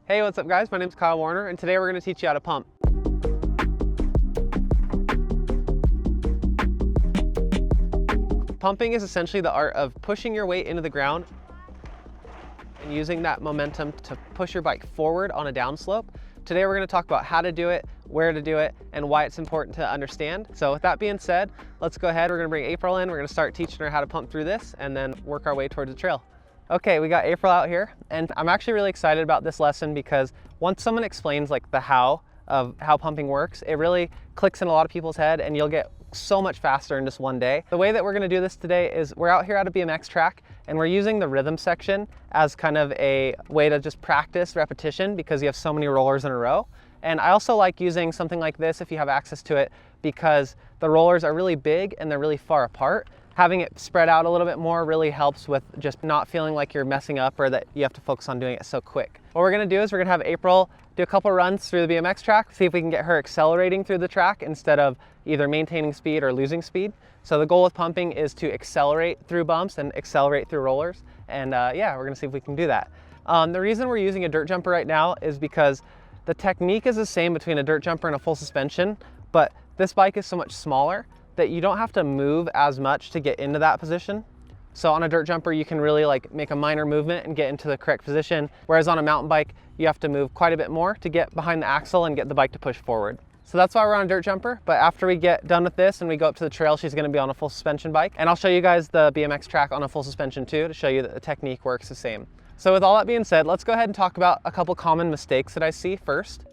Hey, what's up guys? My name is Kyle Warner and today we're going to teach you how to pump. Pumping is essentially the art of pushing your weight into the ground and using that momentum to push your bike forward on a downslope. Today we're going to talk about how to do it, where to do it, and why it's important to understand. So with that being said, let's go ahead. We're going to bring April in. We're going to start teaching her how to pump through this and then work our way towards the trail. Okay, we got April out here, and I'm actually really excited about this lesson because once someone explains like the how of how pumping works, it really clicks in a lot of people's head and you'll get so much faster in just one day. The way that we're gonna do this today is we're out here at a BMX track and we're using the rhythm section as kind of a way to just practice repetition because you have so many rollers in a row. And I also like using something like this if you have access to it because the rollers are really big and they're really far apart. Having it spread out a little bit more really helps with just not feeling like you're messing up or that you have to focus on doing it so quick. What we're gonna do is we're gonna have April do a couple runs through the BMX track, see if we can get her accelerating through the track instead of either maintaining speed or losing speed. So the goal with pumping is to accelerate through bumps and accelerate through rollers. And yeah, we're gonna see if we can do that. The reason we're using a dirt jumper right now is because the technique is the same between a dirt jumper and a full suspension, but this bike is so much smaller that you don't have to move as much to get into that position. So on a dirt jumper, you can really like make a minor movement and get into the correct position. Whereas on a mountain bike, you have to move quite a bit more to get behind the axle and get the bike to push forward. So that's why we're on a dirt jumper. But after we get done with this and we go up to the trail, she's gonna be on a full suspension bike. And I'll show you guys the BMX track on a full suspension too, to show you that the technique works the same. So with all that being said, let's go ahead and talk about a couple common mistakes that I see first.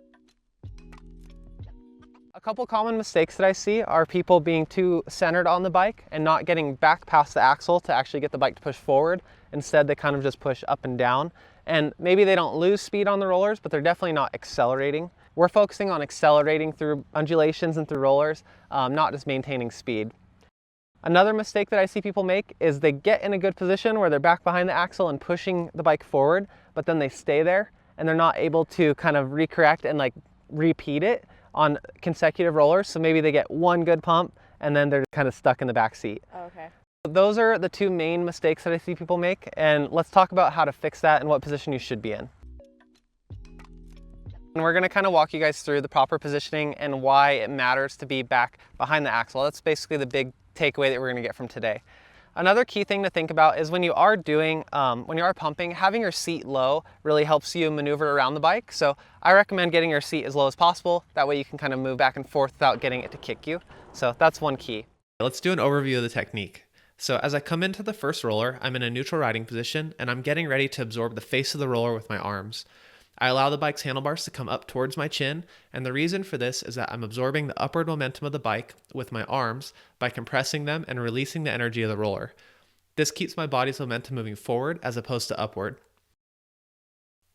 A couple common mistakes that I see are people being too centered on the bike and not getting back past the axle to actually get the bike to push forward. Instead, they kind of just push up and down. And maybe they don't lose speed on the rollers, but they're definitely not accelerating. We're focusing on accelerating through undulations and through rollers, not just maintaining speed. Another mistake that I see people make is they get in a good position where they're back behind the axle and pushing the bike forward, but then they stay there and they're not able to kind of recorrect and like repeat it on consecutive rollers. So maybe they get one good pump and then they're kind of stuck in the back seat. Oh, okay. Those are the two main mistakes that I see people make, and let's talk about how to fix that and what position you should be in. And we're gonna kind of walk you guys through the proper positioning and why it matters to be back behind the axle. That's basically the big takeaway that we're gonna get from today. Another key thing to think about is when you are pumping, having your seat low really helps you maneuver around the bike. So I recommend getting your seat as low as possible. That way you can kind of move back and forth without getting it to kick you. So that's one key. Let's do an overview of the technique. So as I come into the first roller, I'm in a neutral riding position and I'm getting ready to absorb the face of the roller with my arms. I allow the bike's handlebars to come up towards my chin, and the reason for this is that I'm absorbing the upward momentum of the bike with my arms by compressing them and releasing the energy of the roller. This keeps my body's momentum moving forward as opposed to upward.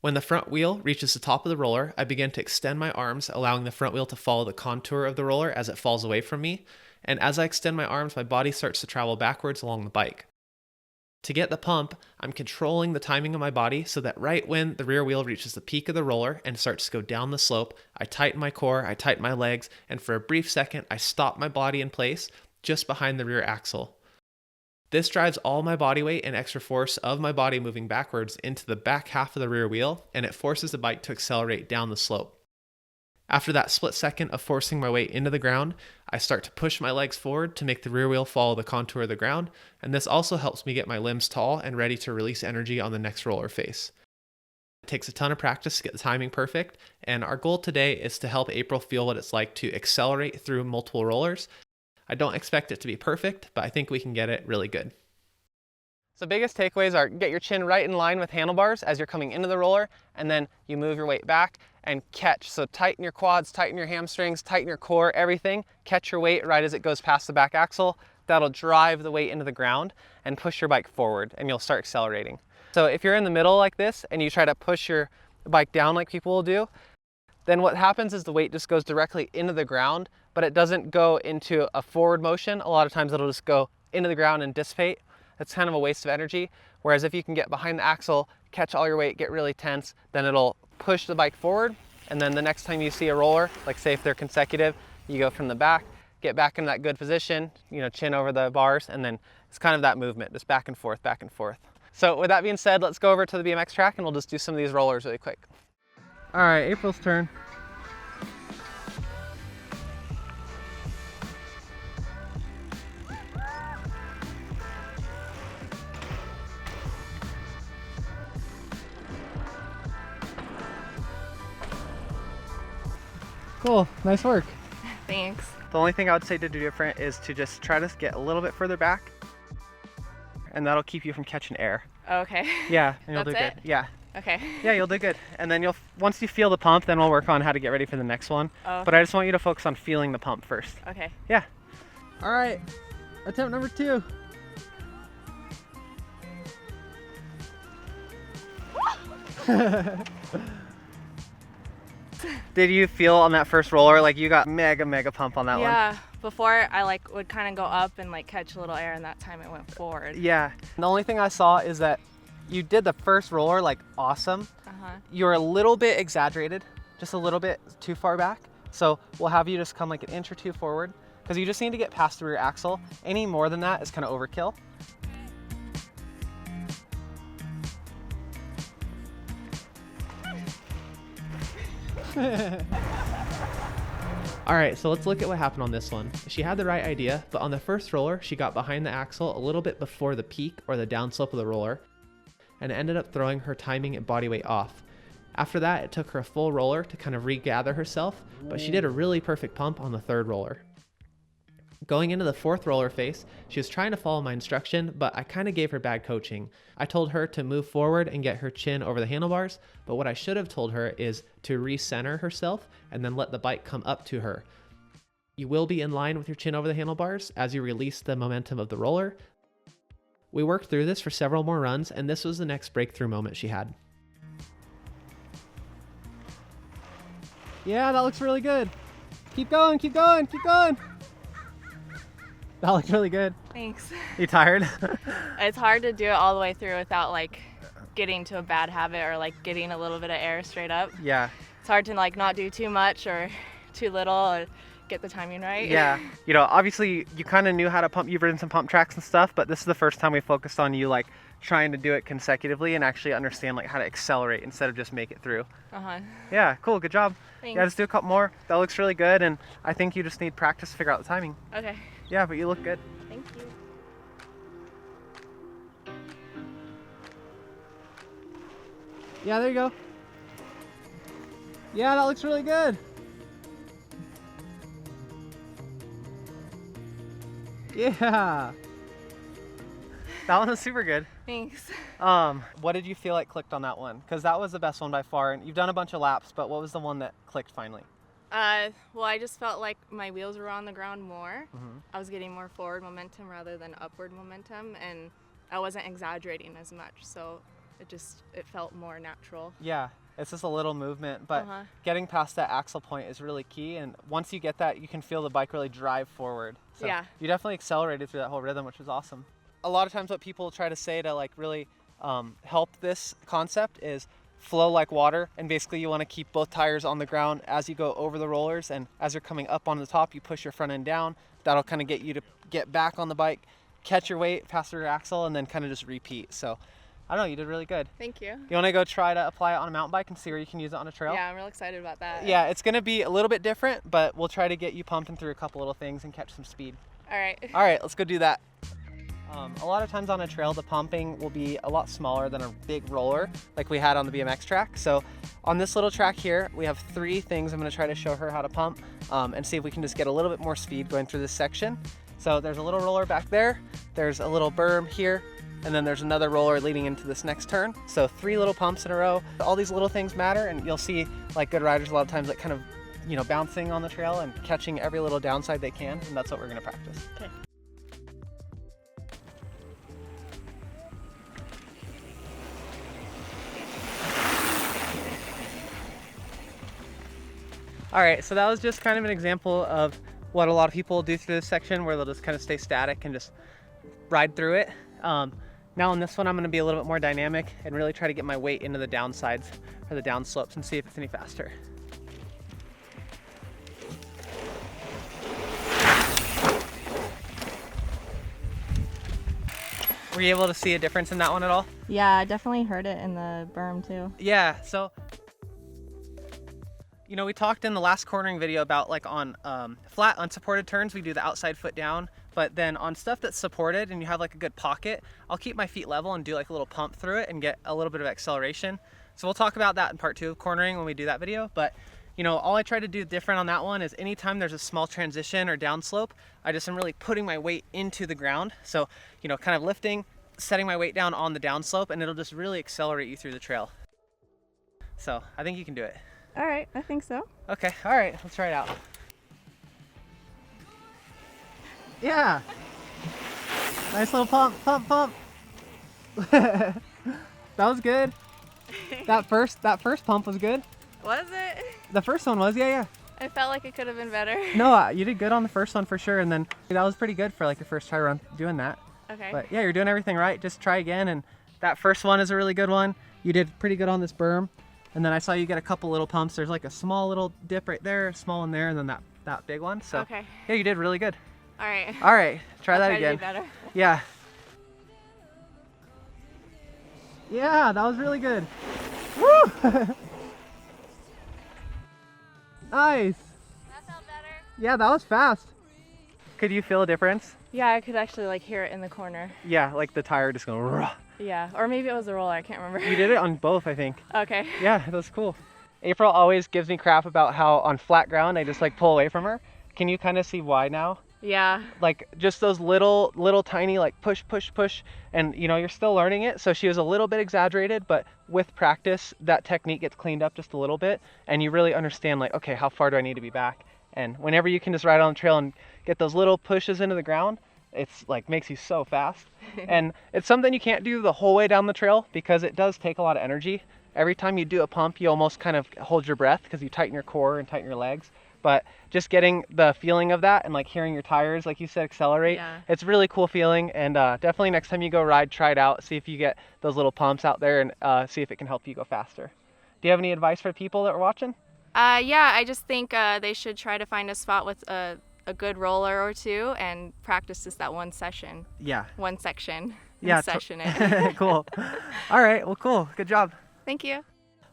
When the front wheel reaches the top of the roller, I begin to extend my arms, allowing the front wheel to follow the contour of the roller as it falls away from me. And as I extend my arms, my body starts to travel backwards along the bike. To get the pump, I'm controlling the timing of my body so that right when the rear wheel reaches the peak of the roller and starts to go down the slope, I tighten my core, I tighten my legs, and for a brief second, I stop my body in place just behind the rear axle. This drives all my body weight and extra force of my body moving backwards into the back half of the rear wheel, and it forces the bike to accelerate down the slope. After that split second of forcing my weight into the ground, I start to push my legs forward to make the rear wheel follow the contour of the ground, and this also helps me get my limbs tall and ready to release energy on the next roller face. It takes a ton of practice to get the timing perfect, and our goal today is to help April feel what it's like to accelerate through multiple rollers. I don't expect it to be perfect, but I think we can get it really good. So biggest takeaways are get your chin right in line with handlebars as you're coming into the roller, and then you move your weight back and catch. So tighten your quads, tighten your hamstrings, tighten your core, everything. Catch your weight right as it goes past the back axle. That'll drive the weight into the ground and push your bike forward, and you'll start accelerating. So if you're in the middle like this and you try to push your bike down like people will do, then what happens is the weight just goes directly into the ground, but it doesn't go into a forward motion. A lot of times it'll just go into the ground and dissipate. That's kind of a waste of energy. Whereas if you can get behind the axle, catch all your weight, get really tense, then it'll push the bike forward. And then the next time you see a roller, like say if they're consecutive, you go from the back, get back in that good position, chin over the bars, and then it's kind of that movement, just back and forth, back and forth. So with that being said, let's go over to the BMX track and we'll just do some of these rollers really quick. All right, April's turn. Cool, nice work. Thanks. The only thing I would say to do different is to just try to get a little bit further back, and that'll keep you from catching air. Okay. Yeah, and you'll do That's good. it? Yeah. Okay. Yeah, you'll do good. And then once you feel the pump, then we'll work on how to get ready for the next one. Oh, But I just want you to focus on feeling the pump first. okay. Yeah. All right, attempt number 2. Did you feel on that first roller like you got mega pump on that one? Yeah. Before I like would kind of go up and like catch a little air, and that time it went forward. Yeah. The only thing I saw is that you did the first roller like awesome. You were a little bit exaggerated, just a little bit too far back. So we'll have you just come like an inch or 2 forward, because you just need to get past the rear axle. Any more than that is kind of overkill. All right, so let's look at what happened on this one. She had the right idea, but on the first roller, she got behind the axle a little bit before the peak or the downslope of the roller, and ended up throwing her timing and body weight off. After that, it took her a full roller to kind of regather herself, but she did a really perfect pump on the third roller. Going into the fourth roller face, she was trying to follow my instruction, but I kind of gave her bad coaching. I told her to move forward and get her chin over the handlebars, but what I should have told her is to recenter herself and then let the bike come up to her. You will be in line with your chin over the handlebars as you release the momentum of the roller. We worked through this for several more runs, and this was the next breakthrough moment she had. Yeah, that looks really good. Keep going, keep going, keep going. That looks really good. Thanks. You tired? It's hard to do it all the way through without like getting to a bad habit or like getting a little bit of air straight up. Yeah. It's hard to like not do too much or too little or get the timing right. Yeah. You know, obviously you kind of knew how to pump. You've ridden some PumpTracks and stuff, but this is the first time we focused on you like trying to do it consecutively and actually understand like how to accelerate instead of just make it through. Yeah, cool, good job. Thanks. Yeah, just do a couple more. That looks really good, and I think you just need practice to figure out the timing. Okay. Yeah, but you look good. Thank you. Yeah, there you go. Yeah, that looks really good. Yeah. That one was super good. Thanks. What did you feel like clicked on that one? Because that was the best one by far, and you've done a bunch of laps, but what was the one that clicked finally? Well, I just felt like my wheels were on the ground more. I was getting more forward momentum rather than upward momentum, and I wasn't exaggerating as much, so it felt more natural. Yeah, it's just a little movement, but getting past that axle point is really key, and once you get that, you can feel the bike really drive forward. So Yeah. you definitely accelerated through that whole rhythm, which was awesome. A lot of times what people try to say to like really help this concept is flow like water, and basically you want to keep both tires on the ground as you go over the rollers, and as you're coming up on the top you push your front end down. That'll kind of get you to get back on the bike, catch your weight, pass through your axle, and then kind of just repeat. So I don't know, you did really good. Thank you. You want to go try to apply it on a mountain bike and see where you can use it on a trail? Yeah, I'm real excited about that. Yeah, it's going to be a little bit different, but we'll try to get you pumping through a couple little things and catch some speed. All right. All right, let's go do that. A lot of times on a trail, the pumping will be a lot smaller than a big roller like we had on the BMX track. So on this little track here, we have 3 things I'm going to try to show her how to pump and see if we can just get a little bit more speed going through this section. So there's a little roller back there, there's a little berm here, and then there's another roller leading into this next turn. So 3 little pumps in a row. All these little things matter, and you'll see like good riders a lot of times like kind of, you know, bouncing on the trail and catching every little downside they can, and that's what we're going to practice. Okay. All right, so that was just kind of an example of what a lot of people do through this section, where they'll just kind of stay static and just ride through it. Now on this one, I'm gonna be a little bit more dynamic and really try to get my weight into the downsides or the down slopes and see if it's any faster. Were you able to see a difference in that one at all? Yeah, I definitely heard it in the berm too. Yeah, so You know, we talked in the last cornering video about like on flat unsupported turns, we do the outside foot down, but then on stuff that's supported and you have like a good pocket, I'll keep my feet level and do like a little pump through it and get a little bit of acceleration. So we'll talk about that in part 2 of cornering when we do that video. But you know, all I try to do different on that one is anytime there's a small transition or downslope, I just am really putting my weight into the ground. So, you know, kind of lifting, setting my weight down on the downslope, and it'll just really accelerate you through the trail. So I think you can do it. All right, I think so. Okay, all right, let's try it out. Yeah. Nice little pump, pump, pump. That was good. That first pump was good. Was it? The first one was, yeah. I felt like it could have been better. No, you did good on the first one for sure, and then that was pretty good for like the first try run doing that. Okay. But yeah, you're doing everything right. Just try again, and that first one is a really good one. You did pretty good on this berm, and then I saw you get a couple little pumps. There's like a small little dip right there, a small one there, and then that big one. So okay. Yeah, you did really good. All right. All right, try that I'll again. To do better. Yeah. Yeah, that was really good. Woo! Nice. That felt better. Yeah, that was fast. Could you feel a difference? Yeah, I could actually like hear it in the corner. Yeah, like the tire just going. Rah. Yeah, or maybe it was the roller. I can't remember. You did it on both, I think. Okay. Yeah, that was cool. April always gives me crap about how on flat ground I just like pull away from her. Can you kind of see why now? Yeah. Like just those little tiny like push, and you know, you're still learning it. So she was a little bit exaggerated, but with practice, that technique gets cleaned up just a little bit, and you really understand like, okay, how far do I need to be back? And whenever you can just ride on the trail and get those little pushes into the ground, it's like makes you so fast. And it's something you can't do the whole way down the trail because it does take a lot of energy. Every time you do a pump, you almost kind of hold your breath because you tighten your core and tighten your legs. But just getting the feeling of that and like hearing your tires, like you said, accelerate, Yeah. It's a really cool feeling. And definitely next time you go ride, try it out, see if you get those little pumps out there, and see if it can help you go faster. Do you have any advice for people that are watching? Yeah, I just think they should try to find a spot with a good roller or two and practice just that one session. Yeah. One section. Yeah. Session it. Cool. All right. Well, cool. Good job. Thank you.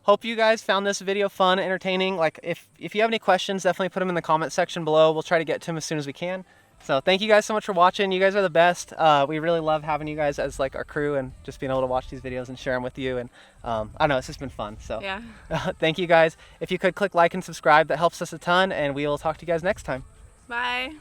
Hope you guys found this video fun, entertaining. Like if you have any questions, definitely put them in the comment section below. We'll try to get to them as soon as we can. So thank you guys so much for watching. You guys are the best. We really love having you guys as like our crew and just being able to watch these videos and share them with you. And I don't know, it's just been fun. So Yeah. Thank you guys. If you could click like and subscribe, that helps us a ton. And we will talk to you guys next time. Bye.